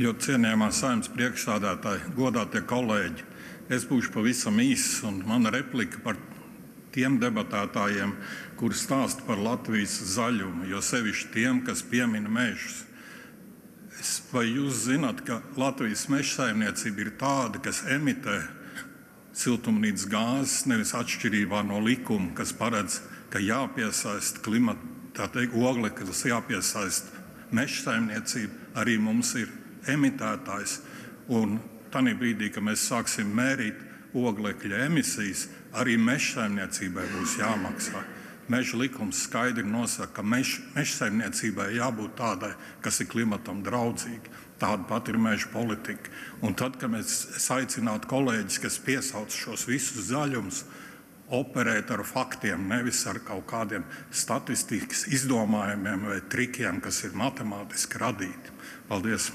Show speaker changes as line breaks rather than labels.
Ļoti cienījamā Saeimas priekšsēdētāja, godātie kolēģi, es būšu pavisam īss, un mana replika par tiem debatētājiem, kuri stāsta par Latvijas zaļumu, jo sevišķi tiem, kas piemina mežus. Vai jūs zināt, ka Latvijas meža saimniecība ir tāda, kas emitē siltumnīcas gāzes, nevis atšķirībā no likuma, kas paredz, ka jāpiesaista oglekli, kas jāpiesaista meža saimniecība, arī mums ir emitētājs. Un tajā brīdī, kad mēs sāksim mērīt oglekļa emisijas, arī meža saimniecībai būs jāmaksā. Meža likums skaidri nosaka, ka meža saimniecībai jābūt tādai, kas ir klimatam draudzīga. Tāda pat ir meža politika. Un tad, kad mēs aicinātu kolēģis, kas piesauc šos visus zaļumus, operēt ar faktiem, nevis ar kaut kādiem statistikas izdomājumiem vai trikiem, kas ir matemātiski radīti. Paldies!